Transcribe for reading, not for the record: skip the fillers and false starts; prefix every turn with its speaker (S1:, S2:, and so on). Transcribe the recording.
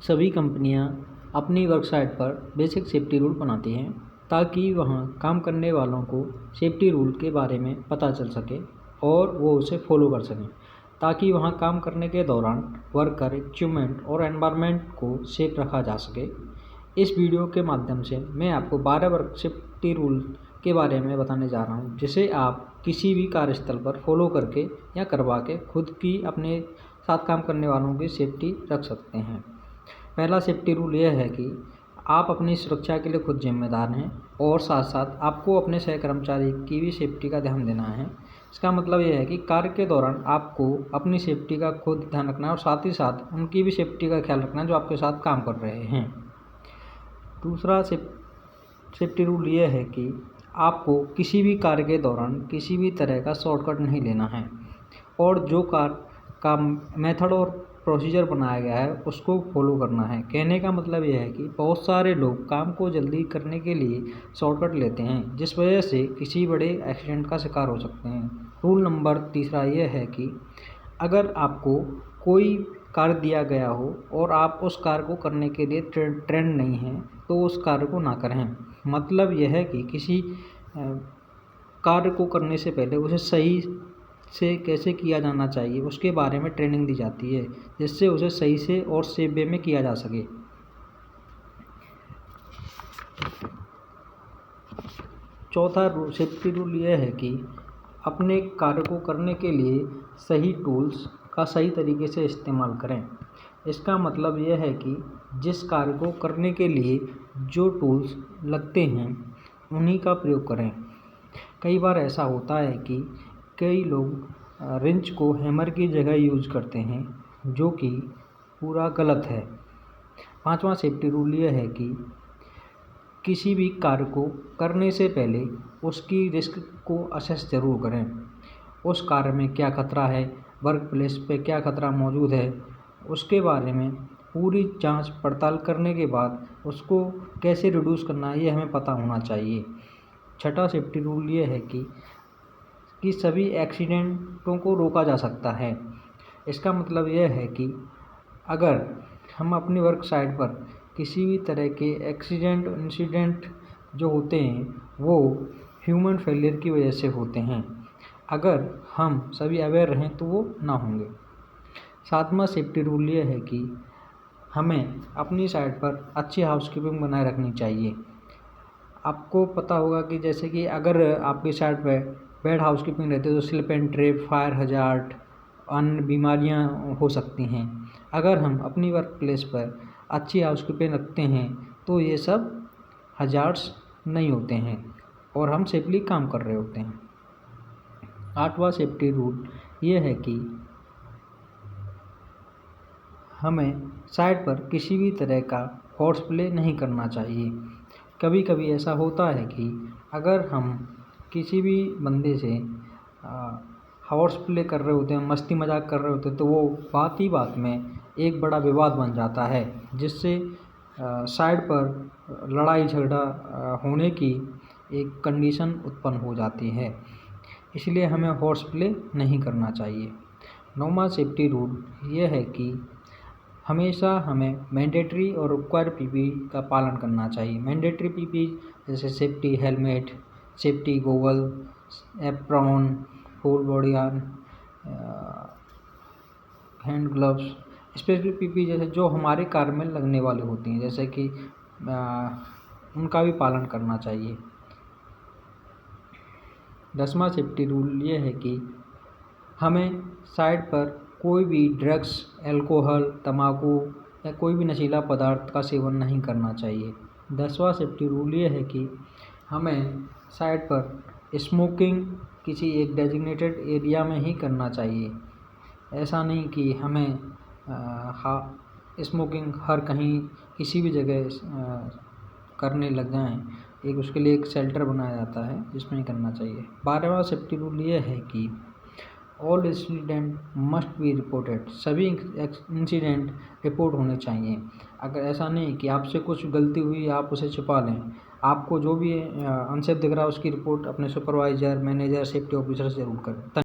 S1: सभी कंपनियां अपनी वेबसाइट पर बेसिक सेफ्टी रूल बनाती हैं ताकि वहां काम करने वालों को सेफ्टी रूल के बारे में पता चल सके और वो उसे फॉलो कर सकें, ताकि वहां काम करने के दौरान वर्कर इक्विपमेंट और एनवायरनमेंट को सेफ रखा जा सके। इस वीडियो के माध्यम से मैं आपको 12 वर्क सेफ्टी रूल के बारे में बताने जा रहा हूं, जिसे आप किसी भी कार्यस्थल पर फॉलो करके या करवा के खुद की अपने साथ काम करने वालों की सेफ्टी रख सकते हैं। पहला सेफ्टी रूल यह है कि आप अपनी सुरक्षा के लिए खुद जिम्मेदार हैं और साथ साथ आपको अपने सहकर्मचारी की भी सेफ्टी का ध्यान देना है। इसका मतलब यह है कि कार्य के दौरान आपको अपनी सेफ्टी का खुद ध्यान रखना है और साथ ही साथ उनकी भी सेफ्टी का ख्याल रखना है जो आपके साथ काम कर रहे हैं। दूसरा सेफ्टी रूल यह है कि आपको किसी भी कार्य के दौरान किसी भी तरह का शॉर्टकट नहीं लेना है और जो कार्य का मेथड और प्रोसीजर बनाया गया है उसको फॉलो करना है। कहने का मतलब यह है कि बहुत सारे लोग काम को जल्दी करने के लिए शॉर्टकट लेते हैं, जिस वजह से किसी बड़े एक्सीडेंट का शिकार हो सकते हैं। रूल नंबर तीसरा यह है कि अगर आपको कोई कार्य दिया गया हो और आप उस कार्य को करने के लिए ट्रेंड नहीं हैं तो उस कार्य को ना करें। मतलब यह है कि किसी कार्य को करने से पहले उसे सही से कैसे किया जाना चाहिए उसके बारे में ट्रेनिंग दी जाती है, जिससे उसे सही से और सेफ वे में किया जा सके। चौथा सेफ्टी रूल यह है कि अपने कार्य को करने के लिए सही टूल्स का सही तरीके से इस्तेमाल करें। इसका मतलब यह है कि जिस कार्य को करने के लिए जो टूल्स लगते हैं उन्हीं का प्रयोग करें। कई बार ऐसा होता है कि कई लोग रिंच को हैमर की जगह यूज करते हैं, जो कि पूरा गलत है। पांचवा सेफ्टी रूल यह है कि किसी भी कार्य को करने से पहले उसकी रिस्क को असेस ज़रूर करें। उस कार्य में क्या खतरा है, वर्क प्लेस पे क्या खतरा मौजूद है, उसके बारे में पूरी जांच पड़ताल करने के बाद उसको कैसे रिड्यूस करना है ये हमें पता होना चाहिए। छठा सेफ्टी रूल ये है कि सभी एक्सीडेंटों को रोका जा सकता है। इसका मतलब यह है कि अगर हम अपनी वर्क साइट पर किसी भी तरह के इंसिडेंट जो होते हैं वो ह्यूमन फेलियर की वजह से होते हैं, अगर हम सभी अवेयर रहें तो वो ना होंगे। सातवां सेफ्टी रूल ये है कि हमें अपनी साइट पर अच्छी हाउसकीपिंग बनाए रखनी चाहिए। आपको पता होगा कि जैसे कि अगर आपकी साइट पर बैड हाउसकीपिंग रहती है तो slip and trip, fire hazard, अन्य बीमारियां हो सकती हैं। अगर हम अपनी वर्क प्लेस पर अच्छी हाउसकीपिंग रखते हैं तो ये सब हजार्ड्स नहीं होते हैं और हम सेफली काम कर रहे होते हैं। आठवां सेफ्टी रूल ये है कि हमें साइट पर किसी भी तरह का हॉर्स प्ले नहीं करना चाहिए। कभी कभी ऐसा होता है कि अगर हम किसी भी बंदे से हॉर्स प्ले कर रहे होते हैं, मस्ती मजाक कर रहे होते हैं, तो वो बात ही बात में एक बड़ा विवाद बन जाता है, जिससे साइड पर लड़ाई झगड़ा होने की एक कंडीशन उत्पन्न हो जाती है। इसलिए हमें हॉर्स प्ले नहीं करना चाहिए। नौवां सेफ्टी रूल ये है कि हमेशा हमें मैंडेटरी और रिक्वायर्ड पीपी का पालन करना चाहिए। मैंडेटरी पीपी जैसे safety helmet, safety goggle, apron, full body arm, hand gloves, special PP जैसे जो हमारे कार्य में लगने वाले होती हैं, जैसे कि उनका भी पालन करना चाहिए। 10वां सेफ्टी रूल ये है कि हमें साइट पर कोई भी ड्रग्स, अल्कोहल, तंबाकू या कोई भी नशीला पदार्थ का सेवन नहीं करना चाहिए। 10वां सेफ्टी रूल ये है कि हमें साइट पर स्मोकिंग किसी एक डेजिग्नेटेड एरिया में ही करना चाहिए। ऐसा नहीं कि हमें स्मोकिंग हर कहीं किसी भी जगह करने लग जाएं। एक उसके लिए एक शेल्टर बनाया जाता है जिसमें करना चाहिए। 12वां सेफ्टी रूल ये है कि all incident must be reported. सभी इंसिडेंट रिपोर्ट होने चाहिए। अगर ऐसा नहीं कि आपसे कुछ गलती हुई आप उसे छुपा लें, आपको जो भी अनसेफ दिख रहा है उसकी रिपोर्ट अपने सुपरवाइज़र, मैनेजर, सेफ्टी ऑफिसर से ज़रूर करें।